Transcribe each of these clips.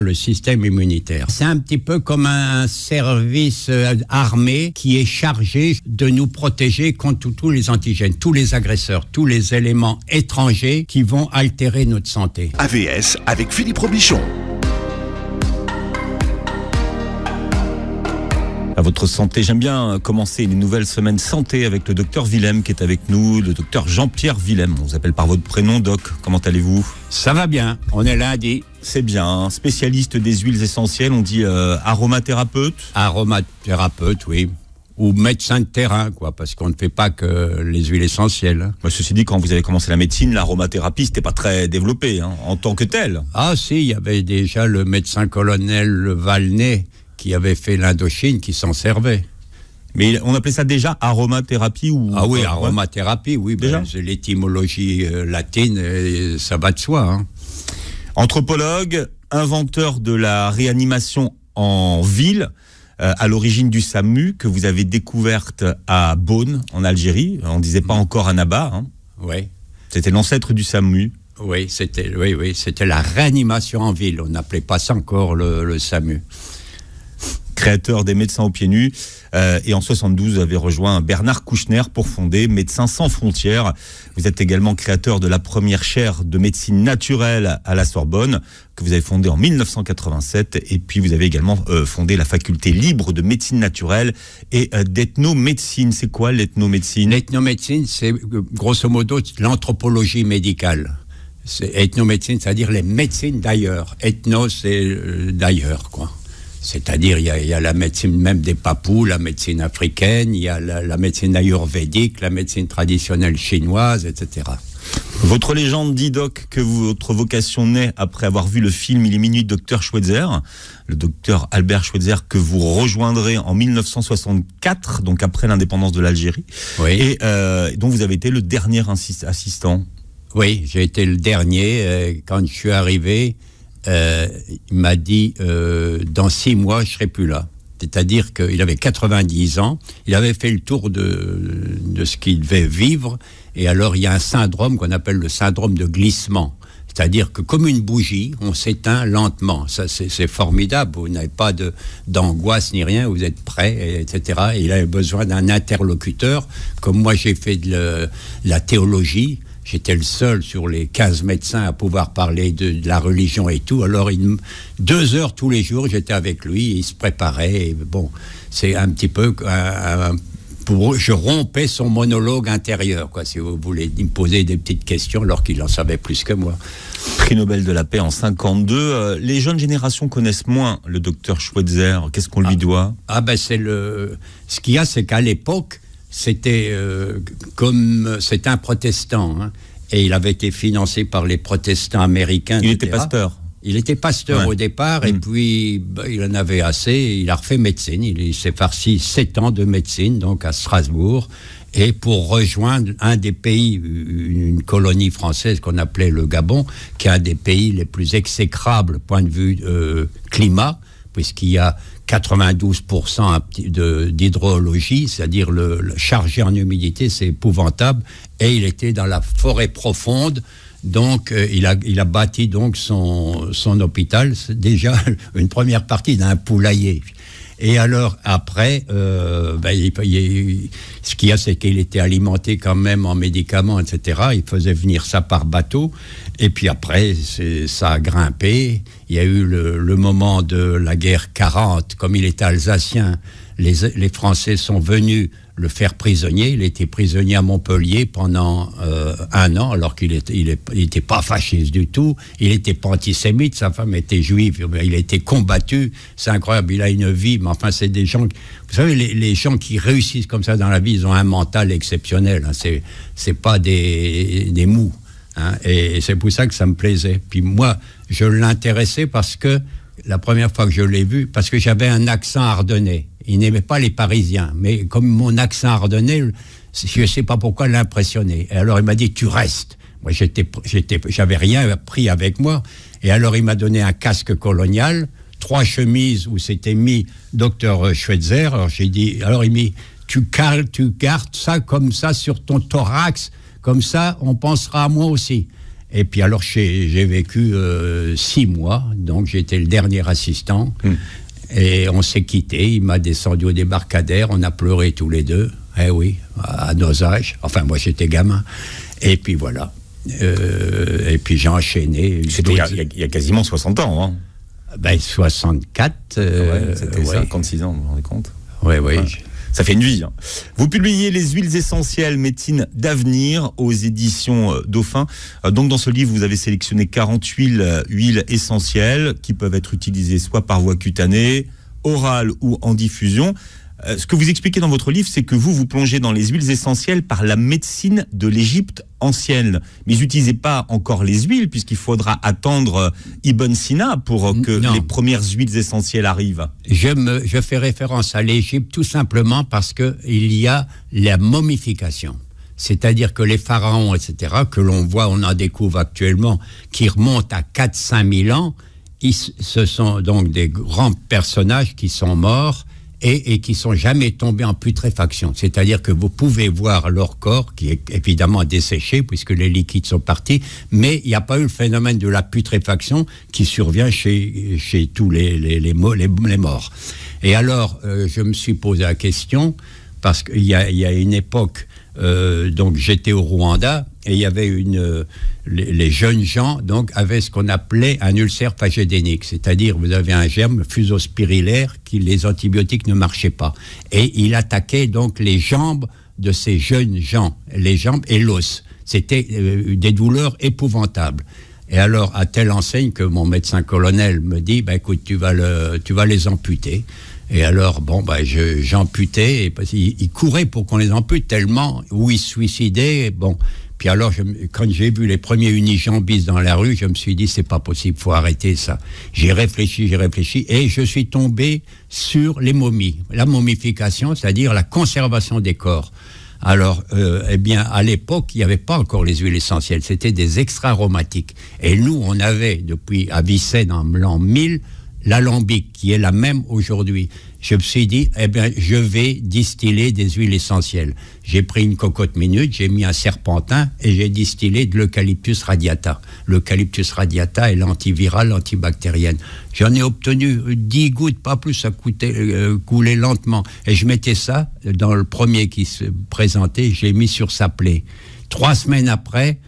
le système immunitaire. C'est un petit peu comme un service armé qui est chargé de nous protéger contre tous les antigènes, tous les agresseurs, tous les éléments étrangers qui vont altérer notre santé. AVS avec Philippe Robichon. À votre santé, j'aime bien commencer une nouvelle semaine santé avec le docteur Willem qui est avec nous, le docteur Jean-Pierre Willem. On vous appelle par votre prénom, doc. Comment allez-vous ? Ça va bien, on est lundi. C'est bien, spécialiste des huiles essentielles, on dit aromathérapeute. Aromathérapeute, oui. Ou médecin de terrain, quoi, parce qu'on ne fait pas que les huiles essentielles. Ceci dit, quand vous avez commencé la médecine, l'aromathérapie, c'était pas très développé en tant que tel. Ah si, il y avait déjà le médecin-colonel Valnet qui avait fait l'Indochine, qui s'en servait. Mais on appelait ça déjà aromathérapie ou... Ah oui, aromathérapie, oui. Déjà c'est l'étymologie latine, et ça va de soi. Hein. Anthropologue, inventeur de la réanimation en ville, à l'origine du SAMU, que vous avez découverte à Beaune, en Algérie. On ne disait pas encore Annaba. Hein. Oui. C'était l'ancêtre du SAMU. Oui, c'était la réanimation en ville. On n'appelait pas ça encore le SAMU. Créateur des Médecins aux pieds nus, et en 72 vous avez rejoint Bernard Kouchner pour fonder Médecins sans frontières. Vous êtes également créateur de la première chaire de médecine naturelle à la Sorbonne que vous avez fondée en 1987, et puis vous avez également fondé la faculté libre de médecine naturelle et d'ethnomédecine. C'est quoi l'ethnomédecine ? L'ethnomédecine, c'est grosso modo l'anthropologie médicale. C'est ethnomédecine, c'est-à-dire les médecines d'ailleurs. Ethno, c'est d'ailleurs, quoi. C'est-à-dire, il y a la médecine même des Papous, la médecine africaine, il y a la médecine ayurvédique, la médecine traditionnelle chinoise, etc. Votre légende dit, doc, que votre vocation naît après avoir vu le film Il est minuit, Dr Schweitzer, le docteur Albert Schweitzer, que vous rejoindrez en 1964, donc après l'indépendance de l'Algérie, oui. Et dont vous avez été le dernier assistant. Oui, j'ai été le dernier. Quand je suis arrivé, il m'a dit dans 6 mois je serai plus là. C'est-à-dire qu'il avait 90 ans, il avait fait le tour de ce qu'il devait vivre, et alors il y a un syndrome qu'on appelle le syndrome de glissement. C'est-à-dire que comme une bougie, on s'éteint lentement. Ça, c'est formidable. Vous n'avez pas d'angoisse ni rien, vous êtes prêt, etc. Et il avait besoin d'un interlocuteur. Comme moi, j'ai fait de la théologie. J'étais le seul sur les 15 médecins à pouvoir parler de la religion et tout. Alors, 2 heures tous les jours, j'étais avec lui, il se préparait. Et bon, c'est un petit peu... je rompais son monologue intérieur, quoi, si vous voulez. Il me posait des petites questions alors qu'il en savait plus que moi. Prix Nobel de la paix en 52. Les jeunes générations connaissent moins le docteur Schweitzer. Qu'est-ce qu'on lui doit ? Ce qu'il y a, c'est qu'à l'époque, c'était c'était un protestant, hein, et il avait été financé par les protestants américains. Il était pasteur. Il était pasteur au départ, et puis il en avait assez, il a refait médecine. Il s'est farci 7 ans de médecine, donc à Strasbourg, et pour rejoindre un des pays, une colonie française qu'on appelait le Gabon, qui est un des pays les plus exécrables point de vue climat, puisqu'il y a 92% d'hydrologie, c'est-à-dire le chargé en humidité, c'est épouvantable, et il était dans la forêt profonde. Donc, il a bâti donc son hôpital. C'est déjà une première partie d'un poulailler. Et alors, après, ce qu'il y a, c'est qu'il était alimenté quand même en médicaments, etc. Il faisait venir ça par bateau. Et puis après, ça a grimpé. Il y a eu le moment de la guerre 40. Comme il était alsacien, les Français sont venus le faire prisonnier. Il était prisonnier à Montpellier pendant 1 an, alors qu'il était pas fasciste du tout. Il était pas antisémite, sa femme était juive. Il a été combattu, c'est incroyable. Il a une vie, mais enfin, c'est des gens... Vous savez, les gens qui réussissent comme ça dans la vie, ils ont un mental exceptionnel. Hein. C'est pas des mous. Hein. Et c'est pour ça que ça me plaisait. Puis moi, je l'intéressais parce que, la première fois que je l'ai vu, parce que j'avais un accent ardennais. Il n'aimait pas les Parisiens, mais comme mon accent ardennais, je ne sais pas pourquoi, l'impressionnait. Et alors il m'a dit, tu restes. Moi, j'avais rien pris avec moi. Et alors il m'a donné un casque colonial, 3 chemises où c'était mis Dr Schweitzer. Alors j'ai dit, alors il m'a dit, tu gardes ça comme ça sur ton thorax, comme ça on pensera à moi aussi. Et puis alors j'ai vécu 6 mois, donc j'étais le dernier assistant. Et on s'est quittés, il m'a descendu au débarcadère, on a pleuré tous les deux. Eh oui, à nos âges. Enfin, moi j'étais gamin. Et puis voilà. Et puis j'ai enchaîné. C'était il y a quasiment 60 ans, hein. 64. C'était 56 ans, vous vous rendez compte? Oui. Ça fait une vie. Hein. Vous publiez Les huiles essentielles, médecine d'avenir aux éditions Dauphin. Donc dans ce livre, vous avez sélectionné 40 huiles essentielles qui peuvent être utilisées soit par voie cutanée, orale ou en diffusion. Ce que vous expliquez dans votre livre, c'est que vous plongez dans les huiles essentielles par la médecine de l'Égypte ancienne. Mais vous n'utilisez pas encore les huiles, puisqu'il faudra attendre Ibn Sina pour que les premières huiles essentielles arrivent. Je fais référence à l'Égypte tout simplement parce qu'il y a la momification. C'est-à-dire que les pharaons, etc., que l'on voit, on en découvre actuellement, qui remontent à 4-5 000 ans, ce sont donc des grands personnages qui sont morts et qui sont jamais tombés en putréfaction. C'est-à-dire que vous pouvez voir leur corps, qui est évidemment desséché, puisque les liquides sont partis, mais il n'y a pas eu le phénomène de la putréfaction qui survient chez tous les morts. Et alors, je me suis posé la question, parce qu'il y a une époque, donc j'étais au Rwanda, et il y avait les jeunes gens donc avaient ce qu'on appelait un ulcère phagédénique, c'est-à-dire vous avez un germe fusospirillaire qui les antibiotiques ne marchaient pas, et il attaquait donc les jambes de ces jeunes gens, les jambes et l'os. C'était des douleurs épouvantables. Et alors à telle enseigne que mon médecin colonel me dit écoute, tu vas les amputer. Et alors, j'amputais, parce qu'il courait pour qu'on les ampute tellement, ou ils se suicidaient, bon. Puis alors, quand j'ai vu les premiers unijambistes dans la rue, je me suis dit, c'est pas possible, faut arrêter ça. J'ai réfléchi, et je suis tombé sur les momies. La momification, c'est-à-dire la conservation des corps. Alors, à l'époque, il n'y avait pas encore les huiles essentielles, c'était des extra-aromatiques. Et nous, on avait, depuis Avicenne en l'an 1000, l'alambic, qui est la même aujourd'hui. Je me suis dit, je vais distiller des huiles essentielles. J'ai pris une cocotte minute, j'ai mis un serpentin et j'ai distillé de l'eucalyptus radiata. L'eucalyptus radiata est l'antivirale, l'antibactérienne. J'en ai obtenu 10 gouttes, pas plus, ça coulait lentement. Et je mettais ça dans le premier qui se présentait, j'ai mis sur sa plaie. 3 semaines après,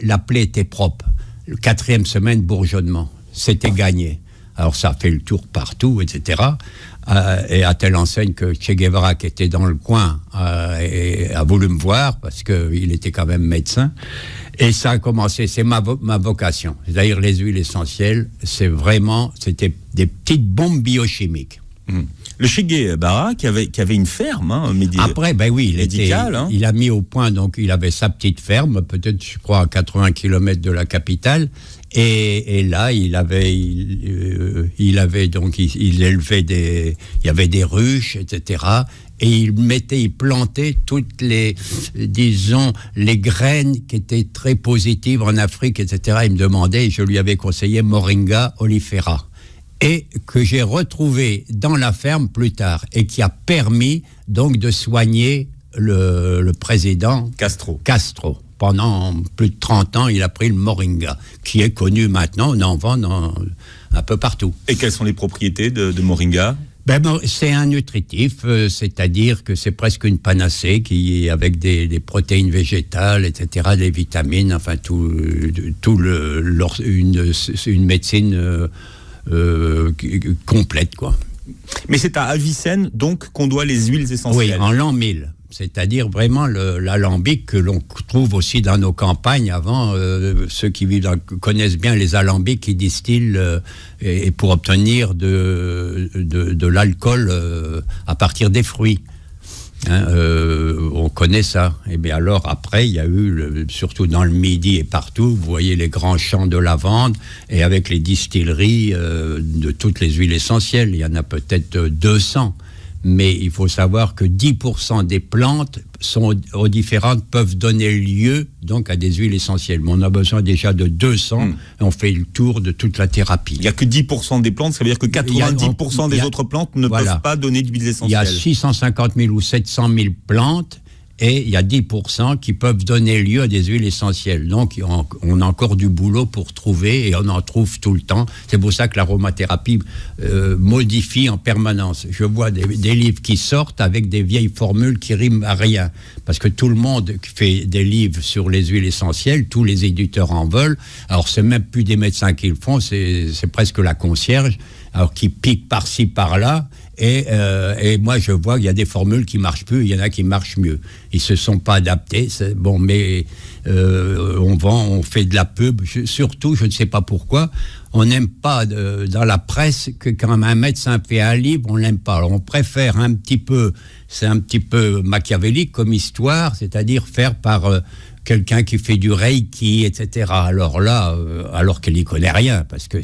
la plaie était propre. 4e semaine, bourgeonnement. C'était gagné. Alors ça a fait le tour partout, etc. Et à telle enseigne que Che Guevara, qui était dans le coin, a voulu me voir, parce qu'il était quand même médecin. Et ça a commencé, c'est ma vocation. C'est-à-dire les huiles essentielles, c'était des petites bombes biochimiques. Le Che Guevara, qui avait une ferme médicale. Après, il a mis au point, donc il avait sa petite ferme, peut-être, je crois, à 80 km de la capitale. Et là, il élevait il y avait des ruches, etc. Et il plantait toutes les graines qui étaient très positives en Afrique, etc. Il me demandait, et je lui avais conseillé Moringa oleifera, et que j'ai retrouvé dans la ferme plus tard, et qui a permis donc de soigner le président Castro. Pendant plus de 30 ans, il a pris le moringa, qui est connu maintenant, on en vend un peu partout. Et quelles sont les propriétés de moringa ? C'est un nutritif, c'est-à-dire que c'est presque une panacée avec des protéines végétales, etc., des vitamines, enfin une médecine complète, quoi. Mais c'est à Avicenne, donc, qu'on doit les huiles essentielles. Oui, en l'an 1000. C'est-à-dire vraiment l'alambic que l'on trouve aussi dans nos campagnes avant. Ceux qui connaissent bien les alambics qui distillent et pour obtenir de l'alcool à partir des fruits. On connaît ça. Et bien alors après, il y a eu, surtout dans le Midi et partout, vous voyez les grands champs de lavande, et avec les distilleries de toutes les huiles essentielles, il y en a peut-être 200. Mais il faut savoir que 10% des plantes différentes peuvent donner lieu donc à des huiles essentielles. Mais on a besoin déjà de 200 et on fait le tour de toute la thérapie. Il n'y a que 10% des plantes, ça veut dire que 90% des autres plantes ne peuvent pas donner d'huiles essentielles. Il y a 650 000 ou 700 000 plantes et il y a 10% qui peuvent donner lieu à des huiles essentielles. Donc, on a encore du boulot pour trouver, et on en trouve tout le temps. C'est pour ça que l'aromathérapie modifie en permanence. Je vois des livres qui sortent avec des vieilles formules qui riment à rien. Parce que tout le monde fait des livres sur les huiles essentielles, tous les éditeurs en veulent. Alors, c'est même plus des médecins qui le font, c'est presque la concierge, alors qui pique par-ci, par-là. Et moi, je vois qu'il y a des formules qui marchent plus, il y en a qui marchent mieux. Ils se sont pas adaptés. Bon, mais on fait de la pub. Surtout, je ne sais pas pourquoi, on n'aime pas dans la presse que quand un médecin fait un livre, on l'aime pas. Alors, on préfère c'est un petit peu machiavélique comme histoire, c'est-à-dire faire par quelqu'un qui fait du reiki, etc. Alors là, alors qu'elle n'y connaît rien, parce que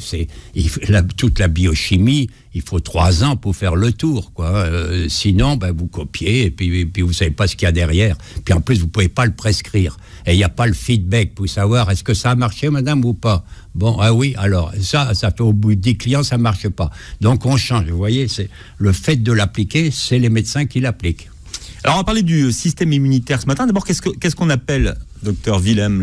toute la biochimie, il faut 3 ans pour faire le tour, quoi. Sinon, vous copiez, et puis vous savez pas ce qu'il y a derrière. Puis en plus, vous pouvez pas le prescrire. Et il n'y a pas le feedback pour savoir est-ce que ça a marché, madame, ou pas. Bon, ah oui, alors, ça fait au bout de 10 clients, ça marche pas. Donc on change, vous voyez, c'est le fait de l'appliquer, c'est les médecins qui l'appliquent. Alors, on va parler du système immunitaire ce matin. D'abord, qu'est-ce qu'on appelle, docteur Willem,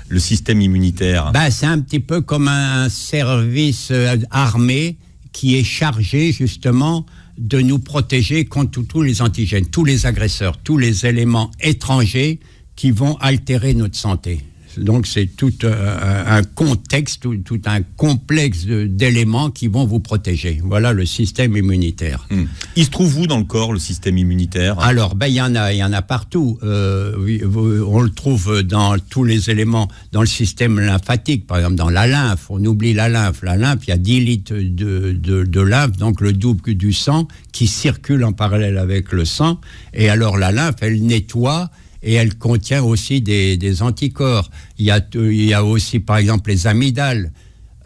le système immunitaire ? C'est un petit peu comme un service armé qui est chargé, justement, de nous protéger contre tous les antigènes, tous les agresseurs, tous les éléments étrangers qui vont altérer notre santé. Donc, c'est tout un contexte, tout un complexe d'éléments qui vont vous protéger. Voilà le système immunitaire. Il se trouve où dans le corps, le système immunitaire ? Alors, il y en a partout. On le trouve dans tous les éléments, dans le système lymphatique, par exemple, dans la lymphe. On oublie la lymphe. La lymphe, il y a 10 litres de lymphe, donc le double du sang, qui circule en parallèle avec le sang. Et alors, la lymphe, elle nettoie. Et elle contient aussi des anticorps. Il y a aussi, par exemple, les amygdales.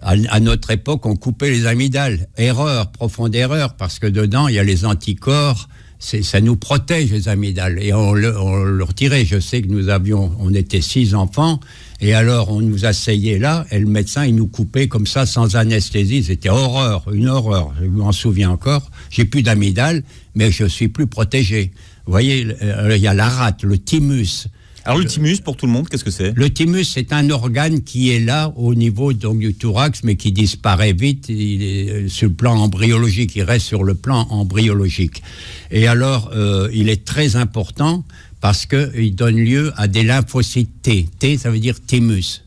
À notre époque, on coupait les amygdales. Erreur, profonde erreur, parce que dedans, il y a les anticorps. Ça nous protège, les amygdales. Et on le retirait. Je sais que on était 6 enfants. Et alors, on nous asseyait là. Et le médecin, il nous coupait comme ça, sans anesthésie. C'était une horreur. Je m'en souviens encore. J'ai plus d'amygdales, mais je suis plus protégé. Vous voyez, il y a la rate, le thymus. Alors le thymus, pour tout le monde, qu'est-ce que c'est ? Le thymus, c'est un organe qui est là au niveau donc, du thorax, mais qui disparaît vite. Il est sur le plan embryologique, il reste sur le plan embryologique. Et alors, il est très important parce qu'il donne lieu à des lymphocytes T. T, ça veut dire thymus.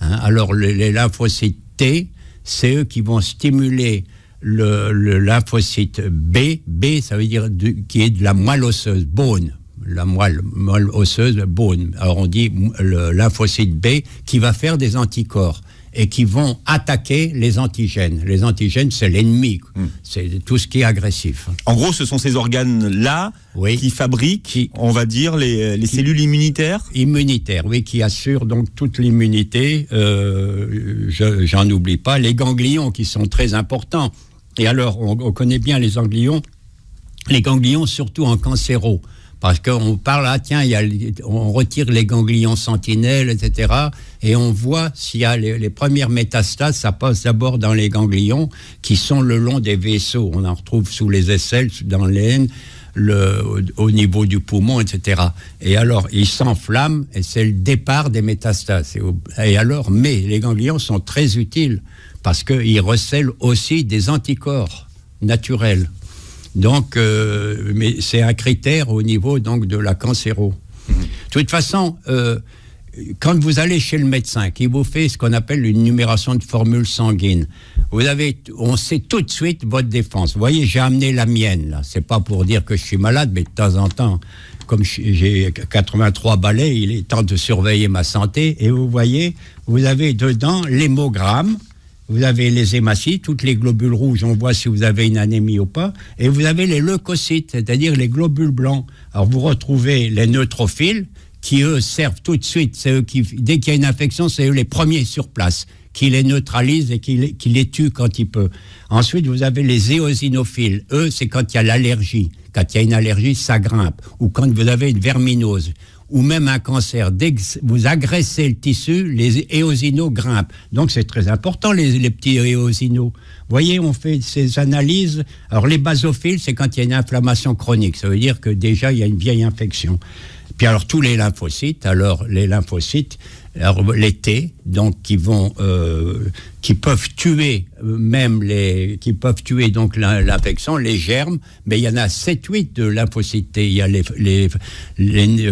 Alors, les lymphocytes T, c'est eux qui vont stimuler le lymphocyte B. B, ça veut dire qui est de la moelle osseuse, bone. La moelle osseuse, bone. Alors on dit le lymphocyte B qui va faire des anticorps et qui vont attaquer les antigènes. Les antigènes, c'est l'ennemi. C'est tout ce qui est agressif. En gros, ce sont ces organes-là qui fabriquent, on va dire, les cellules immunitaires ? Immunitaires, oui, qui assurent donc toute l'immunité. J'en oublie pas. Les ganglions qui sont très importants. Et alors, on connaît bien les ganglions surtout en cancéro, parce qu'on parle, on retire les ganglions sentinelles, etc., et on voit s'il y a les premières métastases, ça passe d'abord dans les ganglions qui sont le long des vaisseaux. On en retrouve sous les aisselles, dans l'aine, au niveau du poumon, etc. Et alors, ils s'enflamment, et c'est le départ des métastases. Mais les ganglions sont très utiles, parce qu'ils recèlent aussi des anticorps naturels. Donc, mais c'est un critère au niveau donc, de la cancéro. De toute façon, quand vous allez chez le médecin qui vous fait ce qu'on appelle une numération de formule sanguine, on sait tout de suite votre défense. Vous voyez, j'ai amené la mienne, là. C'est pas pour dire que je suis malade, mais de temps en temps, comme j'ai 83 balais, il est temps de surveiller ma santé. Et vous voyez, vous avez dedans l'hémogramme. Vous avez les hématies, toutes les globules rouges, on voit si vous avez une anémie ou pas, et vous avez les leucocytes, c'est-à-dire les globules blancs. Alors vous retrouvez les neutrophiles, qui eux servent tout de suite, c'est eux qui, dès qu'il y a une infection, c'est eux les premiers sur place, qui les neutralisent et qui les tuent quand il peut. Ensuite, vous avez les éosinophiles, eux, c'est quand il y a l'allergie. Quand il y a une allergie, ça grimpe. Ou quand vous avez une verminose. Ou même un cancer, dès que vous agressez le tissu, les éosinos grimpent. Donc c'est très important, les petits éosinos. Vous voyez, on fait ces analyses. Alors les basophiles, c'est quand il y a une inflammation chronique. Ça veut dire que déjà, il y a une vieille infection. Puis alors tous les lymphocytes, alors les T, donc qui peuvent tuer qui peuvent tuer donc l'infection, les germes, mais il y en a 7-8 de lymphocytes T. Il y a les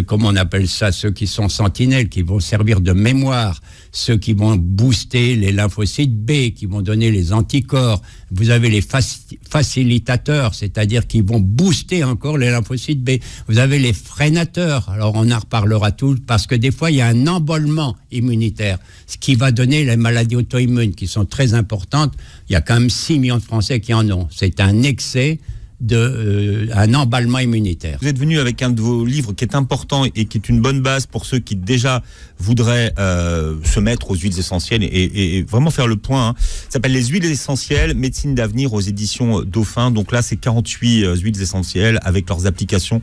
comment on appelle ça, ceux qui sont sentinelles, qui vont servir de mémoire, ceux qui vont booster les lymphocytes B, qui vont donner les anticorps. Vous avez les facilitateurs, c'est-à-dire qui vont booster encore les lymphocytes B. Vous avez les freinateurs, alors on en reparlera tout, parce que des fois il y a un emballement immunitaire, ce qui va donner les maladies auto-immunes qui sont très importantes. Il y a quand même 6 millions de Français qui en ont. C'est un excès un emballement immunitaire. Vous êtes venu avec un de vos livres qui est important et qui est une bonne base pour ceux qui déjà voudraient se mettre aux huiles essentielles et vraiment faire le point. Hein. Ça s'appelle Les huiles essentielles, médecine d'avenir aux éditions Dauphin. Donc là, c'est 48 huiles essentielles avec leurs applications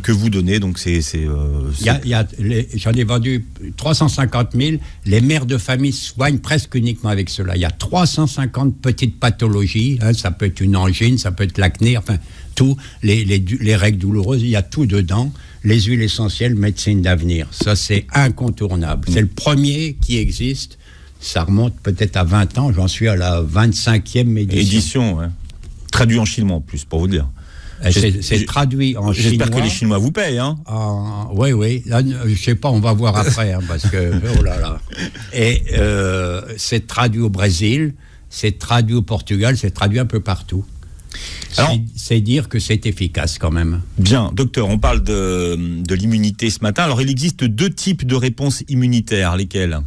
que vous donnez. Donc j'en ai vendu 350 000. Les mères de famille soignent presque uniquement avec cela. Il y a 350 petites pathologies. Hein. Ça peut être une angine, ça peut être l'acné, enfin tout, les règles douloureuses, il y a tout dedans. Les huiles essentielles, médecine d'avenir, ça c'est incontournable. C'est le premier qui existe. Ça remonte peut-être à 20 ans, j'en suis à la 25e édition. Ouais. Traduit en chinois en plus, pour vous dire. C'est traduit en chinois. J'espère que les Chinois vous payent. Hein. Oui. Là, je sais pas, on va voir après, hein, parce que oh là là. Et c'est traduit au Brésil, c'est traduit au Portugal, c'est traduit un peu partout. Alors, c'est dire que c'est efficace quand même. Bien, docteur, on parle de l'immunité ce matin. Alors, il existe 2 types de réponses immunitaires, lesquelles ?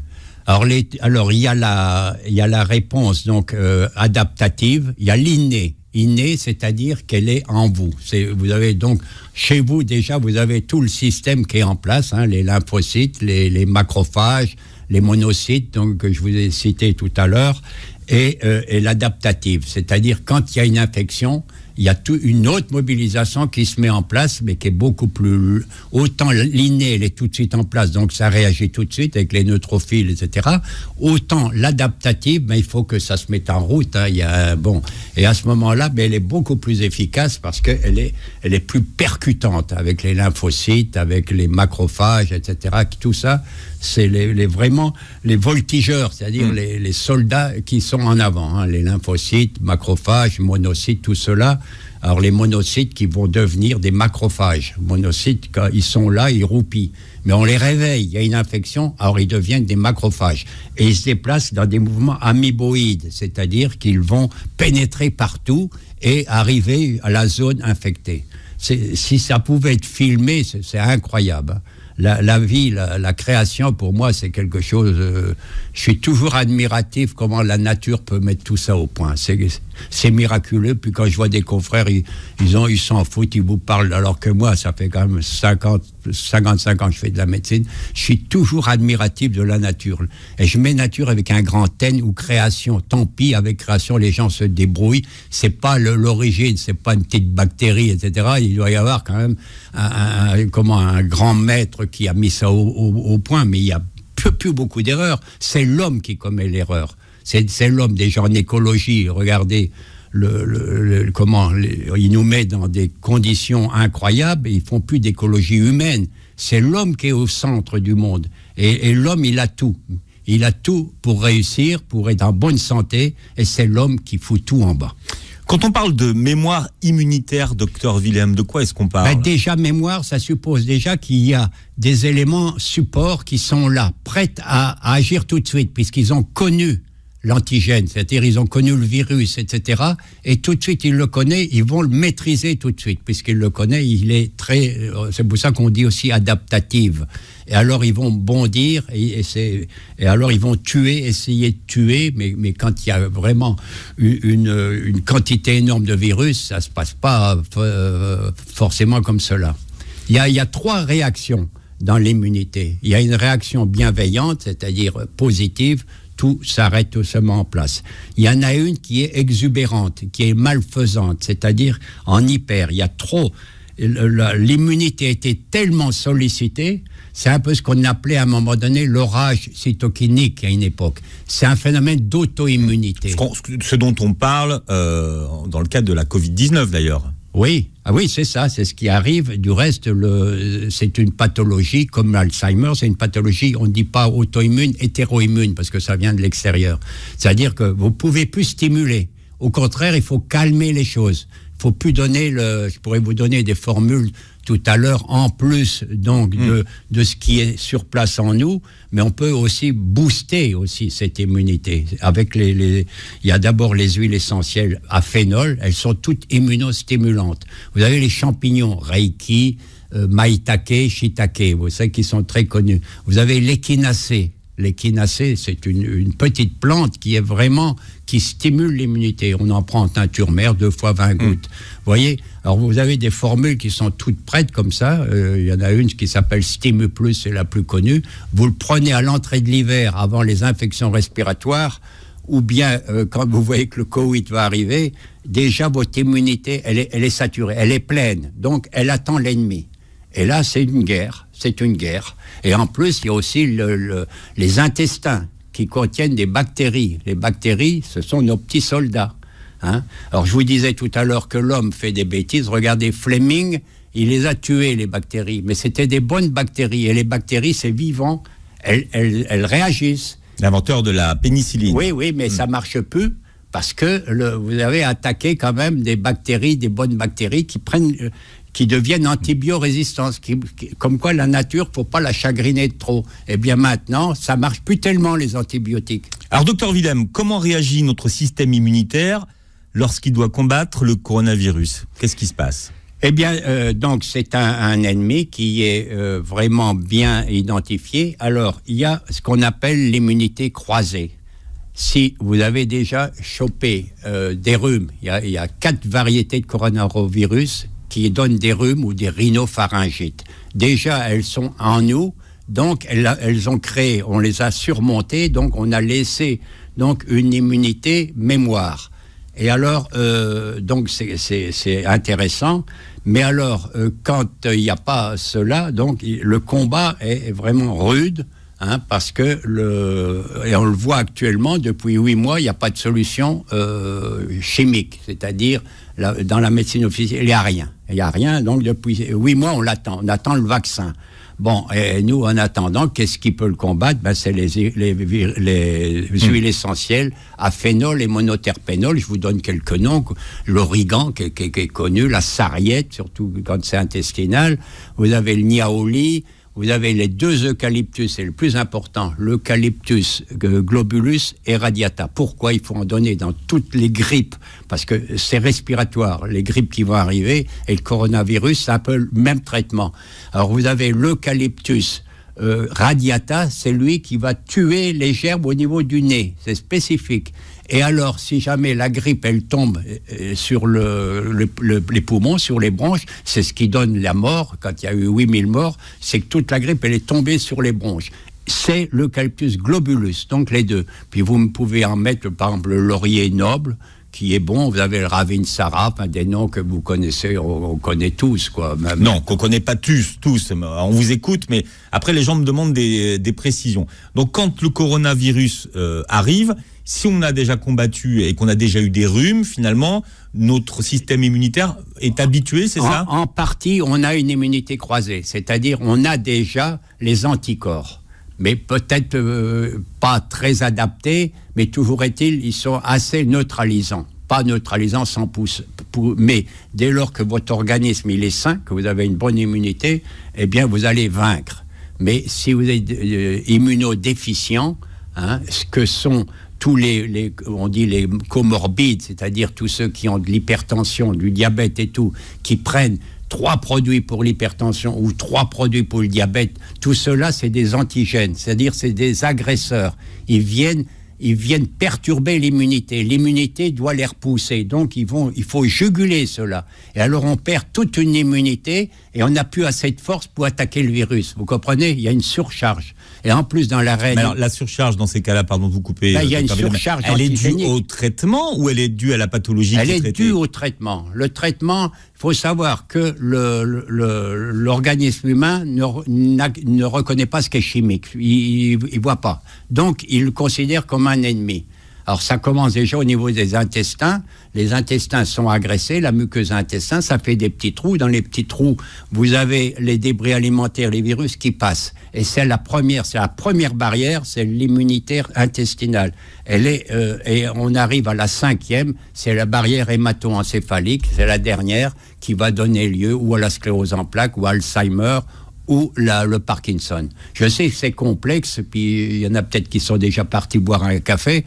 Alors, il y a la réponse donc adaptative, il y a l'inné. Inné, c'est-à-dire qu'elle est en vous. Vous avez donc, chez vous déjà, vous avez tout le système qui est en place, hein, les lymphocytes, les macrophages, les monocytes, donc, que je vous ai cité tout à l'heure, et l'adaptative, c'est-à-dire quand il y a une infection, il y a une autre mobilisation qui se met en place, mais qui est beaucoup plus... Autant l'inné, elle est tout de suite en place, donc ça réagit tout de suite avec les neutrophiles, etc. Autant l'adaptative, il faut que ça se mette en route. Hein, et à ce moment-là, elle est beaucoup plus efficace parce qu'elle est plus percutante avec les lymphocytes, avec les macrophages, etc. Tout ça, c'est vraiment les voltigeurs, c'est-à-dire les soldats qui sont en avant. Hein, les lymphocytes, macrophages, monocytes, tout cela. Alors les monocytes qui vont devenir des macrophages. Monocytes, quand ils sont là, ils roupillent. Mais on les réveille, il y a une infection, alors ils deviennent des macrophages. Et ils se déplacent dans des mouvements amoeboïdes, c'est-à-dire qu'ils vont pénétrer partout et arriver à la zone infectée. Si ça pouvait être filmé, c'est incroyable. La vie, la création, pour moi, c'est quelque chose... je suis toujours admiratif comment la nature peut mettre tout ça au point. C'est miraculeux. Puis quand je vois des confrères, ils s'en foutent, ils vous parlent, alors que moi, ça fait quand même 55 ans que je fais de la médecine. Je suis toujours admiratif de la nature. Et je mets nature avec un grand N ou création. Tant pis, avec création, les gens se débrouillent. C'est pas l'origine, c'est pas une petite bactérie, etc. Il doit y avoir quand même un grand maître qui a mis ça au point, mais il y a plus beaucoup d'erreurs. C'est l'homme qui commet l'erreur. C'est l'homme, déjà en écologie. Regardez il nous met dans des conditions incroyables. Ils font plus d'écologie humaine. C'est l'homme qui est au centre du monde. Et l'homme, il a tout. Il a tout pour réussir, pour être en bonne santé. Et c'est l'homme qui fout tout en bas. Quand on parle de mémoire immunitaire, docteur Willem, de quoi est-ce qu'on parle ? Déjà, mémoire, ça suppose déjà qu'il y a des éléments supports qui sont là, prêts à agir tout de suite, puisqu'ils ont connu l'antigène, c'est-à-dire ils ont connu le virus, etc. Et tout de suite, ils le connaissent, ils vont le maîtriser tout de suite, puisqu'ils le connaissent, il est très... C'est pour ça qu'on dit aussi adaptative. Et alors, ils vont bondir, et alors ils vont essayer de tuer, mais quand il y a vraiment une quantité énorme de virus, ça ne se passe pas forcément comme cela. Il y a 3 réactions dans l'immunité. Il y a une réaction bienveillante, c'est-à-dire positive, tout s'arrête tout seulement en place. Il y en a une qui est exubérante, qui est malfaisante, c'est-à-dire en hyper. Il y a trop... L'immunité a été tellement sollicitée, c'est un peu ce qu'on appelait à un moment donné l'orage cytokinique à une époque. C'est un phénomène d'auto-immunité. Ce dont on parle dans le cadre de la Covid-19 d'ailleurs. Oui, ah oui, c'est ça, c'est ce qui arrive. Du reste, c'est une pathologie comme l'Alzheimer, c'est une pathologie, on ne dit pas auto-immune, hétéro-immune, parce que ça vient de l'extérieur. C'est-à-dire que vous ne pouvez plus stimuler. Au contraire, il faut calmer les choses. Il ne faut plus donner je pourrais vous donner des formules tout à l'heure, en plus donc de ce qui est sur place en nous, mais on peut aussi booster aussi cette immunité. Avec il y a d'abord les huiles essentielles à phénol, elles sont toutes immunostimulantes. Vous avez les champignons, Reiki, Maitake, Shiitake, vous savez qui sont très connus. Vous avez l'échinacée. L'échinacée, c'est une petite plante qui stimule l'immunité. On en prend en teinture mère 2 fois 20 gouttes. Vous voyez? Alors vous avez des formules qui sont toutes prêtes comme ça. Il y en a une qui s'appelle Stimu Plus, c'est la plus connue. Vous le prenez à l'entrée de l'hiver avant les infections respiratoires, ou bien quand vous voyez que le Covid va arriver, déjà votre immunité, elle est saturée, elle est pleine. Donc elle attend l'ennemi. Et là, c'est une guerre. Et en plus, il y a aussi les intestins qui contiennent des bactéries. Les bactéries, ce sont nos petits soldats. Hein. Alors, je vous disais tout à l'heure que l'homme fait des bêtises. Regardez, Fleming, il les a tuées, les bactéries. Mais c'était des bonnes bactéries. Et les bactéries, c'est vivant. Elles réagissent. L'inventeur de la pénicilline. Oui, mais ça marche plus. Parce que vous avez attaqué quand même des bactéries, des bonnes bactéries qui deviennent antibiorésistantes. Comme quoi la nature, faut pas la chagriner de trop. Eh bien maintenant, ça marche plus tellement les antibiotiques. Alors docteur Willem, comment réagit notre système immunitaire lorsqu'il doit combattre le coronavirus? Qu'est-ce qui se passe? Eh bien, donc c'est un ennemi qui est vraiment bien identifié. Alors, il y a ce qu'on appelle l'immunité croisée. Si vous avez déjà chopé des rhumes, il y a 4 variétés de coronavirus qui donnent des rhumes ou des rhinopharyngites. Déjà, elles sont en nous, donc elles ont créé, on les a surmontées, donc on a laissé donc une immunité mémoire. Et alors, donc c'est intéressant, mais alors, quand il n'y a pas cela, donc le combat est vraiment rude. Hein, parce que et on le voit actuellement, depuis 8 mois, il n'y a pas de solution chimique. C'est-à-dire, dans la médecine officielle, il n'y a rien. Il n'y a rien, donc depuis 8 mois, on attend le vaccin. Bon, et nous, en attendant, qu'est-ce qui peut le combattre? C'est les huiles essentielles à phénol et monoterpénol. Je vous donne quelques noms. L'origan, qui est connu, la sarriette, surtout quand c'est intestinal. Vous avez le niaouli. Vous avez les 2 eucalyptus, c'est le plus important, l'eucalyptus globulus et radiata. Pourquoi il faut en donner dans toutes les grippes? Parce que c'est respiratoire, les grippes qui vont arriver, et le coronavirus, c'est un peu le même traitement. Alors vous avez l'eucalyptus radiata, c'est lui qui va tuer les germes au niveau du nez, c'est spécifique. Et alors, si jamais la grippe, elle tombe sur les poumons, sur les bronches, c'est ce qui donne la mort. Quand il y a eu 8000 morts, c'est que toute la grippe, elle est tombée sur les bronches. C'est l'eucalyptus globulus, donc les 2. Puis vous pouvez en mettre, par exemple, le laurier noble, qui est bon. Vous avez le ravinsara, des noms que vous connaissez, on connaît tous, quoi. Même. Non, qu'on connaît pas tous. On vous écoute, mais après, les gens me demandent des précisions. Donc, quand le coronavirus arrive, si on a déjà combattu et qu'on a déjà eu des rhumes, finalement, notre système immunitaire est habitué, c'est ça? En partie, on a une immunité croisée, c'est-à-dire on a déjà les anticorps, mais peut-être pas très adaptés, mais toujours est-il, ils sont assez neutralisants. Pas neutralisants sans mais dès lors que votre organisme il est sain, que vous avez une bonne immunité, eh bien vous allez vaincre. Mais si vous êtes immunodéficient, hein, ce que sont tous on dit les comorbides, c'est-à-dire tous ceux qui ont de l'hypertension, du diabète et tout, qui prennent 3 produits pour l'hypertension ou 3 produits pour le diabète, tout cela c'est des antigènes, c'est-à-dire c'est des agresseurs. Ils viennent perturber l'immunité. L'immunité doit les repousser. Donc, il faut juguler cela. Et alors, on perd toute une immunité et on n'a plus assez de force pour attaquer le virus. Vous comprenez? Il y a une surcharge. Et en plus, dans la reine... Alors, la surcharge, dans ces cas-là, pardon de vous couper... il y a une surcharge elle est due au traitement ou elle est due à la pathologie qui est traitée? Elle est due au traitement. Le traitement, il faut savoir que l'organisme humain ne reconnaît pas ce qui est chimique. Il ne voit pas. Donc, il le considère comme un ennemi. Alors ça commence déjà au niveau des intestins. Les intestins sont agressés, la muqueuse intestin, ça fait des petits trous. Dans les petits trous, vous avez les débris alimentaires, les virus qui passent. Et c'est la première barrière, c'est l'immunitaire intestinale. Et on arrive à la 5e, c'est la barrière hémato-encéphalique, c'est la dernière qui va donner lieu ou à la sclérose en plaques ou à Alzheimer ou le Parkinson. Je sais que c'est complexe, puis il y en a peut-être qui sont déjà partis boire un café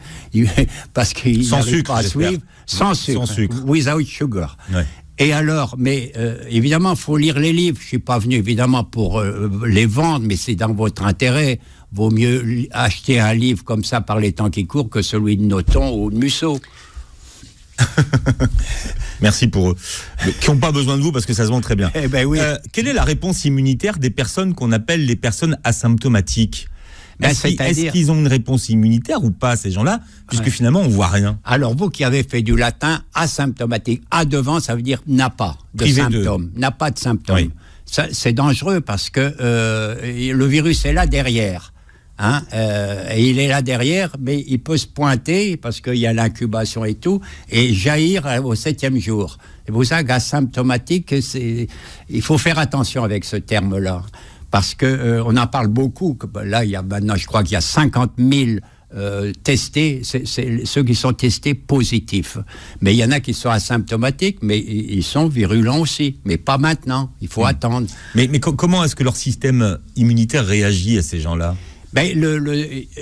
parce qu'ils n'arrivent pas à suivre. Sans sucre. Without sugar. Ouais. Et alors, mais évidemment, il faut lire les livres. Je ne suis pas venu évidemment pour les vendre, mais c'est dans votre intérêt. Vaut mieux acheter un livre comme ça par les temps qui courent que celui de Nothomb ou de Musso. Merci pour eux, qui n'ont pas besoin de vous parce que ça se vend très bien. Eh ben oui. Quelle est la réponse immunitaire des personnes qu'on appelle les personnes asymptomatiques ? Est-ce qu'ils ont une réponse immunitaire ou pas, ces gens-là, puisque finalement, on ne voit rien? Alors, vous qui avez fait du latin, asymptomatique, A devant, ça veut dire n'a pas de symptômes. N'a pas de symptômes. Oui. C'est dangereux parce que le virus est là derrière. Hein, et il est là derrière, mais il peut se pointer parce qu'il y a l'incubation et tout, et jaillir au 7e jour. Et vous savez qu'asymptomatique, il faut faire attention avec ce terme-là, parce que on en parle beaucoup. Là, il y a maintenant, je crois qu'il y a 50 000 testés, c'est ceux qui sont testés positifs. Mais il y en a qui sont asymptomatiques, mais ils sont virulents aussi. Mais pas maintenant, il faut attendre. Mais comment est-ce que leur système immunitaire réagit à ces gens-là ? Ben,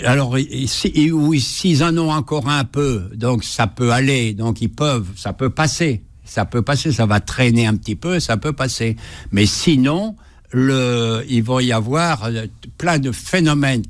alors, s'ils en ont encore un peu, donc ça peut aller, donc ça peut passer, ça va traîner un petit peu, ça peut passer. Mais sinon, il va y avoir plein de phénomènes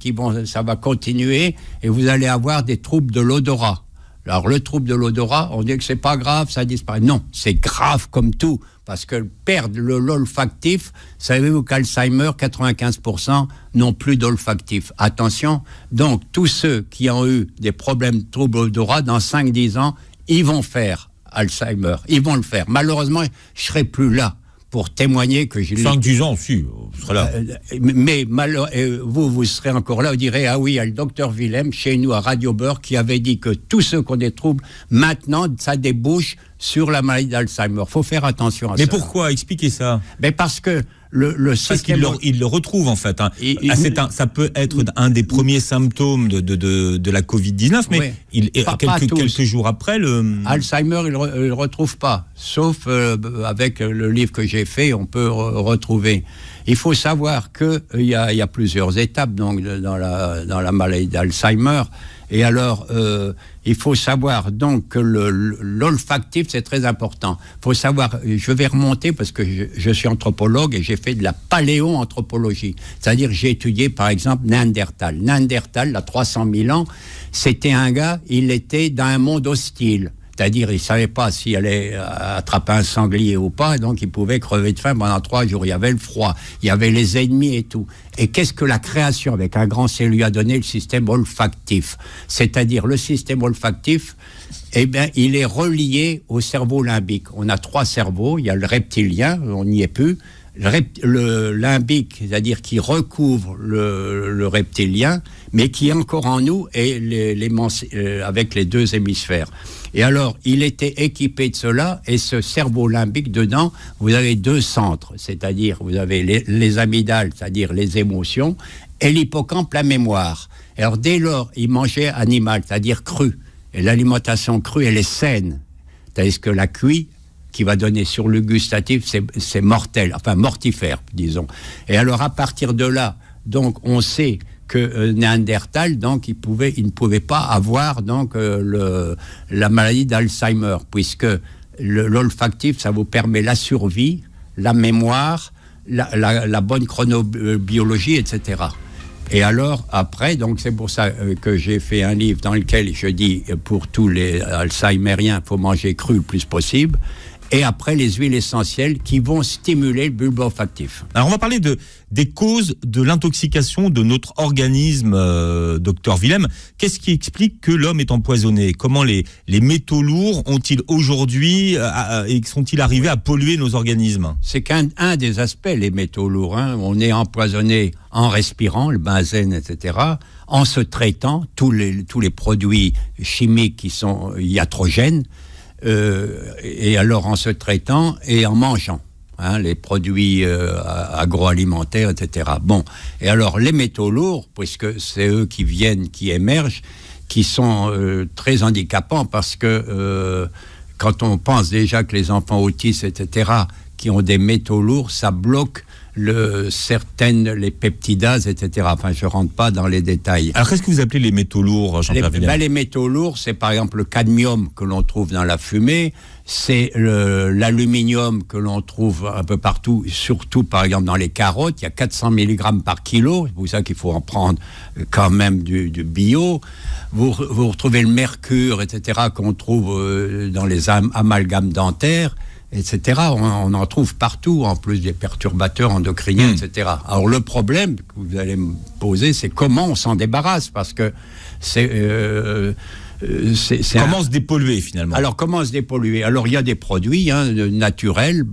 ça va continuer, et vous allez avoir des troubles de l'odorat. Alors, le trouble de l'odorat, on dit que c'est pas grave, ça disparaît. Non, c'est grave comme tout, parce que perdre l'olfactif, savez-vous qu'Alzheimer, 95% n'ont plus d'olfactif. Attention, donc tous ceux qui ont eu des problèmes de trouble d'odorat, dans 5-10 ans, ils vont faire Alzheimer, ils vont le faire. Malheureusement, je serai plus là pour témoigner que j'ai... 5-10 ans, si, vous serez là. Mais vous serez encore là, vous direz, ah oui, il y a le docteur Willem, chez nous à Radio Beurre, qui avait dit que tous ceux qui ont des troubles, maintenant, ça débouche sur la maladie d'Alzheimer. Il faut faire attention à ça. Mais pourquoi? Expliquez ça. Mais parce que le système... Parce qu'il le retrouve, en fait. Hein. Ça peut être un des premiers symptômes de la Covid-19, mais oui. Quelques jours après... Alzheimer, il ne le retrouve pas. Sauf avec le livre que j'ai fait, on peut retrouver. Il faut savoir qu'il y a plusieurs étapes donc, dans la maladie d'Alzheimer. Et alors, il faut savoir donc que l'olfactif, c'est très important. Il faut savoir, je vais remonter parce que je suis anthropologue et j'ai fait de la paléoanthropologie. C'est-à-dire, j'ai étudié, par exemple, Néandertal. Néandertal, il y a 300 000 ans, c'était un gars, il était dans un monde hostile. C'est-à-dire, il ne savait pas s'il allait attraper un sanglier ou pas, donc il pouvait crever de faim pendant 3 jours. Il y avait le froid, il y avait les ennemis et tout. Et qu'est-ce que la création, avec un grand C, lui a donné? Le système olfactif. C'est-à-dire, le système olfactif, eh bien, il est relié au cerveau limbique. On a 3 cerveaux, il y a le reptilien, on n'y est plus, le limbique, c'est-à-dire qui recouvre le reptilien, mais qui est encore en nous et avec les 2 hémisphères. Et alors, il était équipé de cela, et ce cerveau limbique, dedans, vous avez 2 centres, c'est-à-dire vous avez les amygdales, c'est-à-dire les émotions, et l'hippocampe, la mémoire. Alors, dès lors, il mangeait animal, c'est-à-dire cru. Et l'alimentation crue, elle est saine. C'est-à-dire que la cuit, qui va donner sur le gustatif, c'est mortel, enfin mortifère, disons. Et alors, à partir de là, donc, on sait que Néandertal, donc, il ne pouvait pas avoir donc la maladie d'Alzheimer, puisque l'olfactif, ça vous permet la survie, la mémoire, la bonne chronobiologie, etc. Et alors, après, donc c'est pour ça que j'ai fait un livre dans lequel je dis, pour tous les Alzheimeriens, il faut manger cru le plus possible. et après les huiles essentielles qui vont stimuler le bulbe olfactif. Alors on va parler des causes de l'intoxication de notre organisme, docteur Willem. Qu'est-ce qui explique que l'homme est empoisonné? Comment les métaux lourds ont-ils aujourd'hui et sont-ils arrivés à polluer nos organismes? C'est qu'un des aspects, les métaux lourds. Hein. On est empoisonné en respirant, le benzène, etc., en se traitant, tous les produits chimiques qui sont iatrogènes, et alors en se traitant et en mangeant les produits agroalimentaires, etc. Bon, et alors les métaux lourds, puisque c'est eux qui émergent, qui sont très handicapants parce que quand on pense déjà que les enfants autistes, etc., qui ont des métaux lourds, ça bloque les peptidases, etc. Enfin, je ne rentre pas dans les détails. Alors, qu'est-ce que vous appelez les métaux lourds, Jean-Pierre Willem? Les métaux lourds, c'est par exemple le cadmium que l'on trouve dans la fumée, c'est l'aluminium que l'on trouve un peu partout, surtout par exemple dans les carottes. Il y a 400 mg par kilo, c'est pour ça qu'il faut en prendre quand même du bio. Vous retrouvez le mercure, etc., qu'on trouve dans les amalgames dentaires, etc. On en trouve partout, en plus des perturbateurs endocriniens, etc. Alors le problème que vous allez me poser, c'est comment on s'en débarrasse, parce que comment se dépolluer finalement? Alors comment se dépolluer? Alors il y a des produits naturels,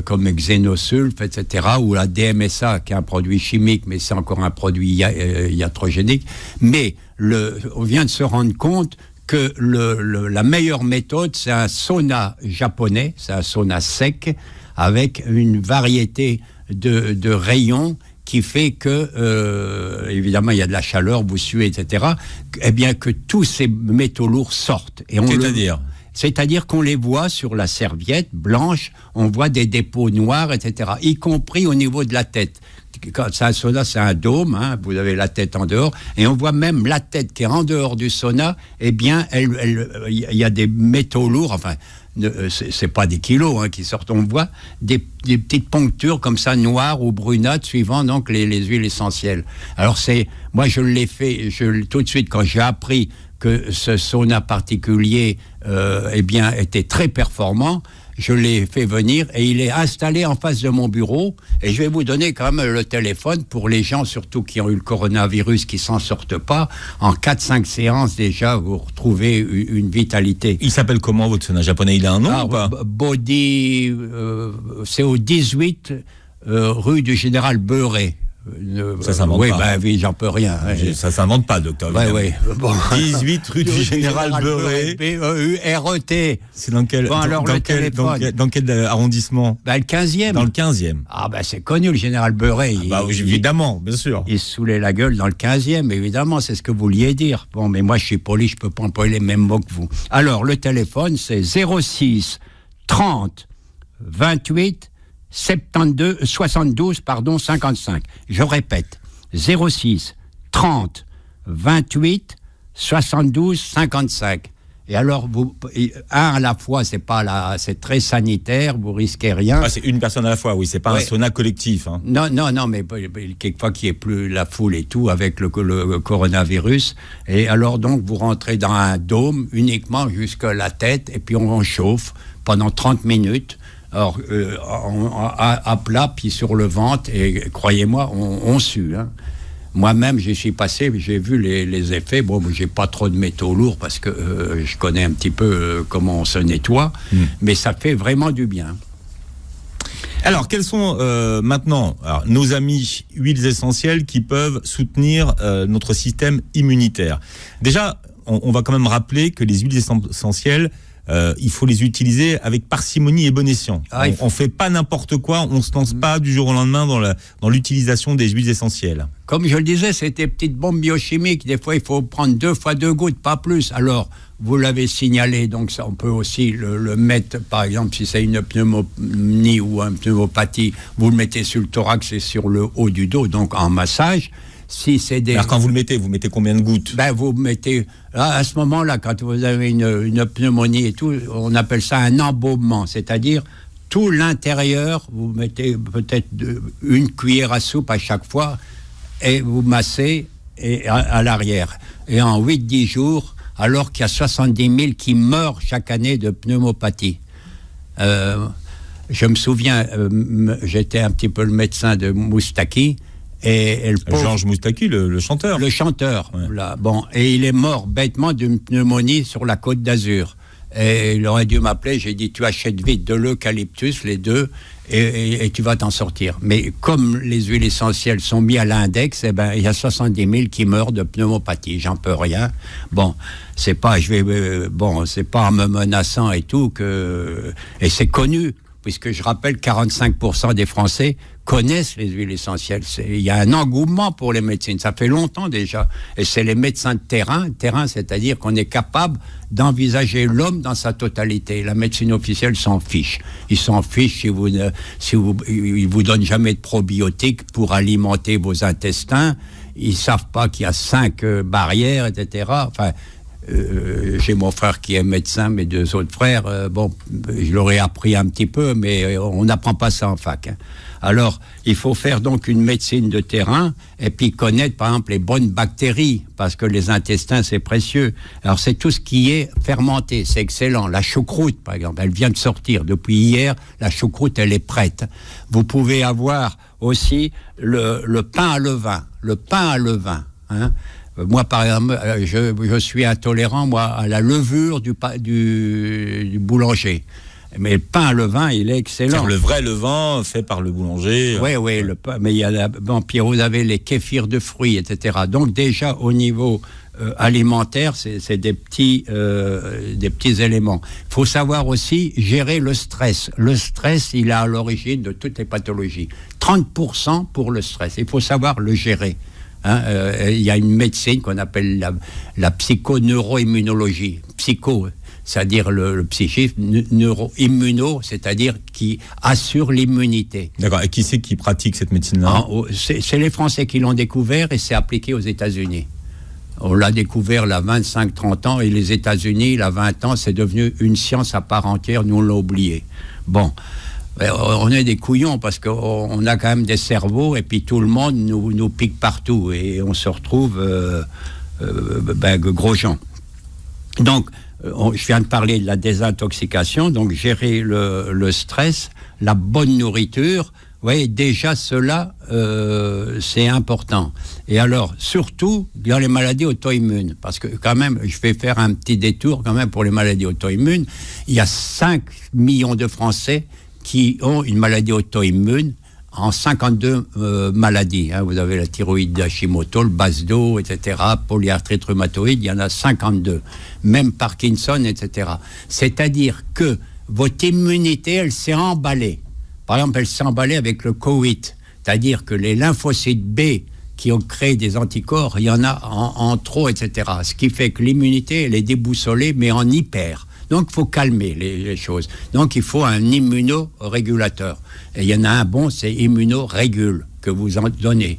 comme Xénosulf, etc., ou la DMSA, qui est un produit chimique, mais c'est encore un produit iatrogénique. Mais on vient de se rendre compte que la meilleure méthode, c'est un sauna japonais, c'est un sauna sec, avec une variété de rayons qui fait que, évidemment, il y a de la chaleur, vous suez, etc., eh bien que tous ces métaux lourds sortent. C'est-à-dire qu'on les voit sur la serviette blanche, on voit des dépôts noirs, etc., y compris au niveau de la tête. Quand c'est un sauna, c'est un dôme, vous avez la tête en dehors, et on voit même la tête qui est en dehors du sauna, eh bien, il y a des métaux lourds, enfin, c'est pas des kilos qui sortent, on voit des petites ponctures comme ça, noires ou brunâtres, suivant donc les huiles essentielles. Alors moi je l'ai fait, tout de suite quand j'ai appris que ce sauna particulier était très performant, je l'ai fait venir et il est installé en face de mon bureau, et je vais vous donner quand même le téléphone pour les gens surtout qui ont eu le coronavirus, qui s'en sortent pas. En 4-5 séances déjà, vous retrouvez une vitalité. Il s'appelle comment votre sauna japonais? Il a un nom ou pas? Body, c'est au 18 rue du Général Beurré. Ça s'invente pas. Oui, j'en peux rien. Ça s'invente pas, docteur. Oui. Bon. 18 rue du Général Beurré. B-E-U-R-E-T. C'est dans quel arrondissement? Le 15e. Dans le 15e. Ah c'est connu, le Général Beurré. Évidemment, bien sûr. Il se saoulait la gueule dans le 15e, évidemment, c'est ce que vous vouliez dire. Bon, mais moi je suis poli, je peux pas employer les mêmes mots que vous. Alors, le téléphone, c'est 06 30 28 72 55. Je répète, 06 30 28 72 55. Et alors, à la fois, c'est très sanitaire, vous risquez rien. C'est une personne à la fois, oui, c'est pas un sauna collectif. Non, mais quelquefois qu'il n'y ait plus la foule et tout avec le coronavirus. Et alors, donc, vous rentrez dans un dôme uniquement jusqu'à la tête, et puis on chauffe pendant 30 minutes. Alors, à plat, puis sur le ventre, et croyez-moi, on sue. Moi-même, j'y suis passé, j'ai vu les effets. Bon, j'ai pas trop de métaux lourds parce que je connais un petit peu comment on se nettoie, mais ça fait vraiment du bien. Alors, quels sont maintenant nos amis huiles essentielles qui peuvent soutenir notre système immunitaire? Déjà, on va quand même rappeler que les huiles essentielles, il faut les utiliser avec parcimonie et bon escient. On fait pas n'importe quoi, on se lance pas du jour au lendemain dans l'utilisation des huiles essentielles. Comme je le disais, c'est des petites bombes biochimiques. Des fois, il faut prendre 2 fois 2 gouttes, pas plus. Alors, vous l'avez signalé, donc ça, on peut aussi le mettre, par exemple, si c'est une pneumonie ou une pneumopathie, vous le mettez sur le thorax et sur le haut du dos, donc en massage. Si c'est Alors quand vous mettez combien de gouttes? Vous mettez, à ce moment-là, quand vous avez une pneumonie et tout, on appelle ça un embaumement, c'est-à-dire tout l'intérieur, vous mettez peut-être une cuillère à soupe à chaque fois, et vous massez à l'arrière. Et en 8-10 jours, alors qu'il y a 70 000 qui meurent chaque année de pneumopathie. Je me souviens, j'étais un petit peu le médecin de Moustaki. Et le pauvre, Georges Moustaki, le chanteur. Le chanteur, ouais. Là, bon, et il est mort bêtement d'une pneumonie sur la Côte d'Azur. Et il aurait dû m'appeler, j'ai dit, tu achètes vite de l'eucalyptus, les deux, et tu vas t'en sortir. Mais comme les huiles essentielles sont mises à l'index, eh ben, il y a 70 000 qui meurent de pneumopathie, j'en peux rien. Bon, c'est pas, c'est pas en me menaçant et tout et c'est connu, puisque je rappelle 45% des Français connaissent les huiles essentielles. Il y a un engouement pour les médecines, ça fait longtemps déjà. Et c'est les médecins de terrain, c'est-à-dire qu'on est capable d'envisager l'homme dans sa totalité. La médecine officielle s'en fiche. Ils s'en fichent ils vous donnent jamais de probiotiques pour alimenter vos intestins. Ils savent pas qu'il y a 5 barrières, etc. Enfin, j'ai mon frère qui est médecin, mes 2 autres frères, je leur ai appris un petit peu, mais on n'apprend pas ça en fac. Hein. Alors, il faut faire donc une médecine de terrain et puis connaître, par exemple, les bonnes bactéries, parce que les intestins, c'est précieux. Alors, c'est tout ce qui est fermenté, c'est excellent. La choucroute, par exemple, elle vient de sortir. Depuis hier, la choucroute, elle est prête. Vous pouvez avoir aussi le pain à levain. Le pain à levain, hein. Moi, par exemple, je suis intolérant, moi, à la levure du boulanger. Mais le pain à levain, il est excellent. C'est le vrai levain fait par le boulanger. Oui, le pain. Mais il y a puis vous avez les kéfirs de fruits, etc. Donc déjà au niveau alimentaire, c'est des petits éléments. Il faut savoir aussi gérer le stress. Le stress, il est à l'origine de toutes les pathologies. 30% pour le stress. Il faut savoir le gérer. Hein, il y a une médecine qu'on appelle la psychoneuroimmunologie. Psycho, c'est-à-dire le psychisme, neuro-immuno, c'est-à-dire qui assure l'immunité. D'accord. Et qui c'est qui pratique cette médecine-là ? C'est les Français qui l'ont découvert et c'est appliqué aux États-Unis. On l'a découvert il y a 25-30 ans et les États-Unis, il y a 20 ans, c'est devenu une science à part entière. Nous, on l'a oublié. Bon. On est des couillons parce qu'on a quand même des cerveaux et puis tout le monde nous pique partout et on se retrouve gros gens. Donc, je viens de parler de la désintoxication, donc gérer le stress, la bonne nourriture, oui, déjà cela, c'est important. Et alors, surtout dans les maladies auto-immunes, parce que quand même, je vais faire un petit détour quand même pour les maladies auto-immunes. Il y a 5 millions de Français qui ont une maladie auto-immune en 52 maladies. Hein. Vous avez la thyroïde d'Hashimoto, le BASDO, etc., polyarthrite rhumatoïde, il y en a 52. Même Parkinson, etc. C'est-à-dire que votre immunité, elle s'est emballée. Par exemple, elle s'est emballée avec le Covid. C'est-à-dire que les lymphocytes B qui ont créé des anticorps, il y en a en trop, etc. Ce qui fait que l'immunité, elle est déboussolée, mais en hyper. Donc, il faut calmer les choses. Donc, il faut un immunorégulateur. Et il y en a un bon, c'est Immunorégule, que vous en donnez.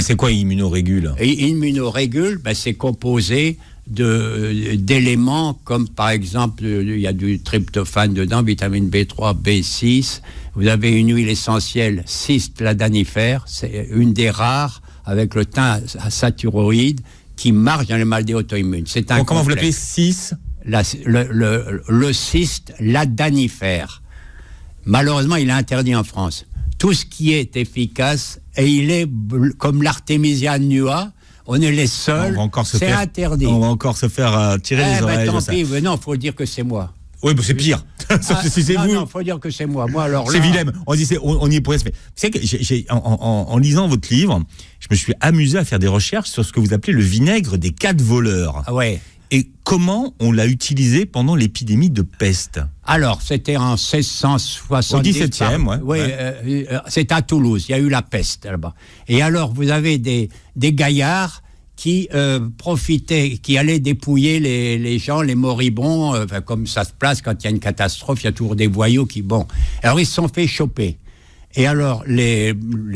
C'est quoi Immunorégule ? Immunorégule, c'est composé d'éléments comme, par exemple, il y a du tryptophane dedans, vitamine B3, B6. Vous avez une huile essentielle, cis-ladanifère. C'est une des rares, avec le thym saturoïde, qui marche dans les maladies auto-immunes. C'est un comment vous l'appelez, cis ? Le cis-ladanifère. Malheureusement, il est interdit en France. Tout ce qui est efficace, et il est comme l'artémisia annua, on est les seuls, c'est interdit. On va encore se faire tirer les oreilles. Tant pis, non, il faut dire que c'est moi. Oui, c'est pire. Si c'est vous. Non, il faut dire que c'est moi. Moi, alors c'est Willem. On y est pour mais vous savez que en lisant votre livre, je me suis amusé à faire des recherches sur ce que vous appelez le vinaigre des 4 voleurs. Ah ouais. Et comment on l'a utilisé pendant l'épidémie de peste ? Alors, c'était en 1670. Au 17e, oui. C'est à Toulouse, il y a eu la peste là-bas. Et alors, vous avez des gaillards qui profitaient, qui allaient dépouiller les gens, les moribonds, comme ça se place quand il y a une catastrophe, il y a toujours des voyous qui... Bon, alors ils se sont fait choper. Et alors, les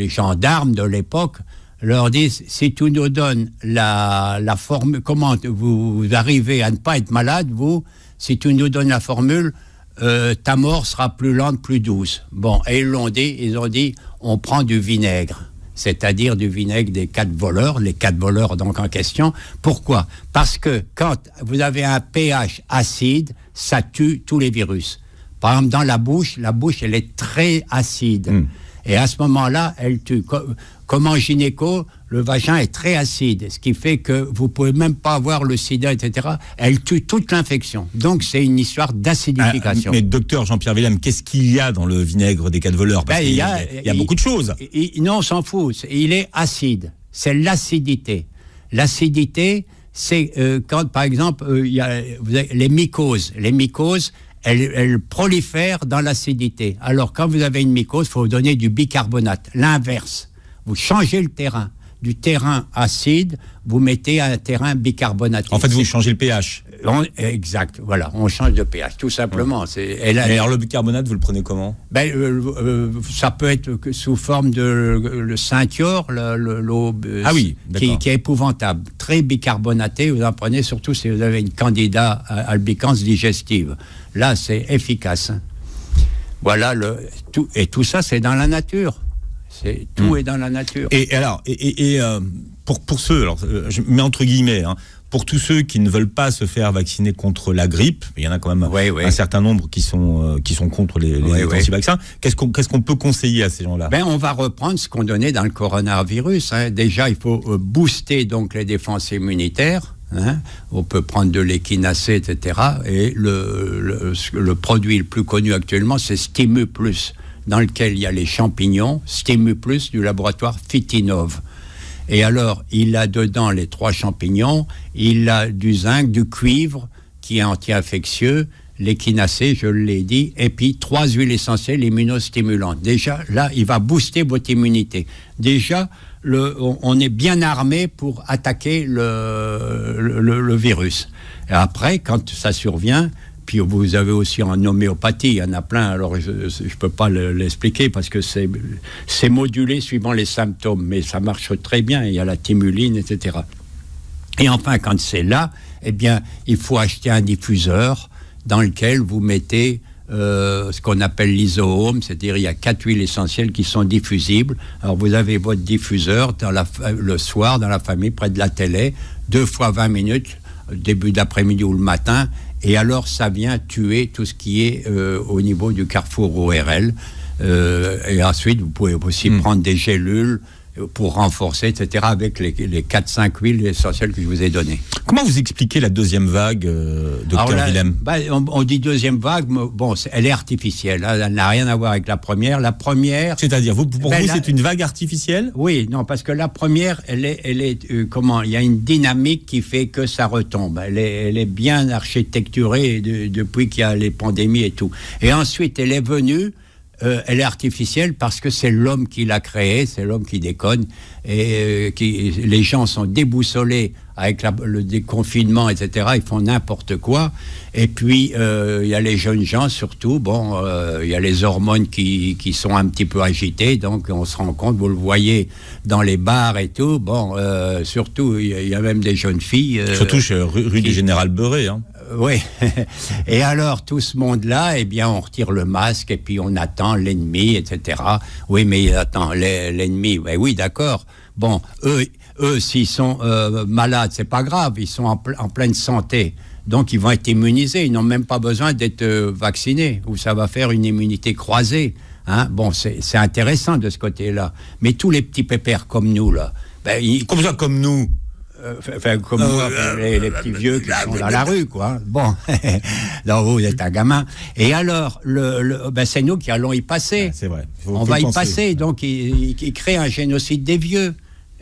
gendarmes de l'époque leur disent, si tu nous donnes la formule, comment vous arrivez à ne pas être malade, vous, si tu nous donnes la formule, ta mort sera plus lente, plus douce. Bon, et ils ont dit, on prend du vinaigre, c'est-à-dire du vinaigre des 4 voleurs, les 4 voleurs donc en question. Pourquoi ? Parce que quand vous avez un pH acide, ça tue tous les virus. Par exemple, dans la bouche, elle est très acide. Et à ce moment-là, elle tue. Comme en gynéco, le vagin est très acide, ce qui fait que vous pouvez même pas avoir le sida, etc. Elle tue toute l'infection. Donc, c'est une histoire d'acidification. Mais docteur Jean-Pierre Willem, qu'est-ce qu'il y a dans le vinaigre des 4 voleurs? Parce qu'il y a beaucoup de choses. Non, on s'en fout. Il est acide. C'est l'acidité. L'acidité, c'est quand, par exemple, vous avez les mycoses. Les mycoses, elles prolifèrent dans l'acidité. Alors, quand vous avez une mycose, il faut vous donner du bicarbonate. L'inverse. Vous changez le terrain. Du terrain acide, vous mettez un terrain bicarbonaté. En fait, vous changez le pH. Exact, voilà. On change de pH, tout simplement. Mais alors, le bicarbonate, vous le prenez comment? Ça peut être sous forme de le Saint-Yor, l'eau qui est épouvantable. Très bicarbonaté, vous en prenez surtout si vous avez une candida albicans digestive. Là, c'est efficace. Voilà, tout ça, c'est dans la nature. Tout est dans la nature. Et alors, pour ceux, alors, je mets entre guillemets, pour tous ceux qui ne veulent pas se faire vacciner contre la grippe, il y en a quand même un certain nombre qui sont contre les anti-vaccins. Qu'est-ce qu'on peut conseiller à ces gens-là? On va reprendre ce qu'on donnait dans le coronavirus. Déjà, il faut booster donc les défenses immunitaires. On peut prendre de l'échinacée, etc. Et le produit le plus connu actuellement, c'est Stimu Plus, dans lequel il y a les champignons, Stimu Plus du laboratoire Fitinov. Et alors, il a dedans les 3 champignons, il a du zinc, du cuivre, qui est anti-infectieux, l'échinacée, je l'ai dit, et puis 3 huiles essentielles immunostimulantes. Déjà, là, il va booster votre immunité. Déjà, on est bien armé pour attaquer le virus. Et après, quand ça survient, puis vous avez aussi en homéopathie, il y en a plein, alors je ne peux pas l'expliquer parce que c'est modulé suivant les symptômes, mais ça marche très bien, il y a la thymuline, etc. Et enfin, quand c'est là, eh bien, il faut acheter un diffuseur dans lequel vous mettez ce qu'on appelle l'isohome, c'est-à-dire il y a 4 huiles essentielles qui sont diffusibles. Alors vous avez votre diffuseur le soir dans la famille, près de la télé, 2 fois 20 minutes, début d'après-midi ou le matin, et alors ça vient tuer tout ce qui est au niveau du carrefour ORL. Et ensuite, vous pouvez aussi prendre des gélules pour renforcer, etc., avec les 4-5 huiles essentielles que je vous ai données. Comment vous expliquez la deuxième vague, docteur Willem? On dit deuxième vague, mais bon, elle est artificielle. Elle n'a rien à voir avec la première. La première... C'est-à-dire, pour vous, c'est une vague artificielle? Oui, non, parce que la première, elle est il y a une dynamique qui fait que ça retombe. Elle est bien architecturée depuis qu'il y a les pandémies et tout. Et ensuite, elle est venue... elle est artificielle parce que c'est l'homme qui l'a créée, c'est l'homme qui déconne, et les gens sont déboussolés avec le déconfinement, etc. Ils font n'importe quoi. Et puis, il y a les jeunes gens, surtout. Il y a les hormones qui sont un petit peu agitées, donc on se rend compte, vous le voyez dans les bars et tout. Surtout, il y a même des jeunes filles. Surtout chez rue du Général Beurré, Oui. Et alors, tout ce monde-là, eh bien, on retire le masque et puis on attend l'ennemi, etc. Oui, mais attends, l'ennemi, oui, d'accord. Bon, eux, s'ils sont malades, c'est pas grave, ils sont en pleine santé. Donc, ils vont être immunisés. Ils n'ont même pas besoin d'être vaccinés, ou ça va faire une immunité croisée. C'est intéressant de ce côté-là. Mais tous les petits pépères comme nous, là... Comme ça, comme nous? Comme moi, les petits vieux qui sont dans la rue, quoi. Bon, donc vous êtes un gamin. Et alors, c'est nous qui allons y passer. C'est vrai. On va y passer. Donc, il crée un génocide des vieux.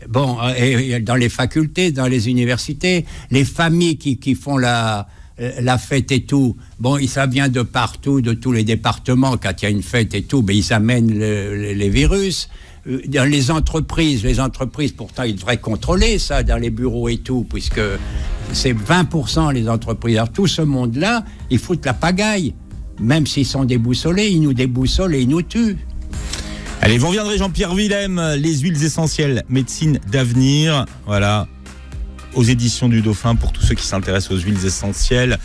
Bon, et dans les facultés, dans les universités, les familles qui font la fête et tout. Bon, ça vient de partout, de tous les départements. Quand il y a une fête et tout, ils amènent les virus. Dans les entreprises, pourtant, ils devraient contrôler ça dans les bureaux et tout, puisque c'est 20% les entreprises. Alors, tout ce monde-là, ils foutent la pagaille. Même s'ils sont déboussolés, ils nous déboussolent et ils nous tuent. Allez, vous reviendrez, Jean-Pierre Willem, les huiles essentielles, médecine d'avenir. Voilà, aux éditions du Dauphin, pour tous ceux qui s'intéressent aux huiles essentielles.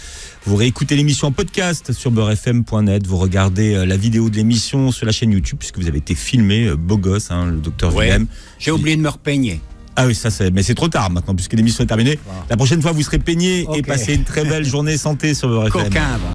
Vous réécoutez l'émission en podcast sur beurrefm.net. Vous regardez la vidéo de l'émission sur la chaîne YouTube, puisque vous avez été filmé, beau gosse, le docteur Willem. J'ai oublié de me repeigner. Ah oui, mais c'est trop tard maintenant, puisque l'émission est terminée. La prochaine fois, vous serez peigné et passez une très belle journée santé sur Beurrefm. Coquin,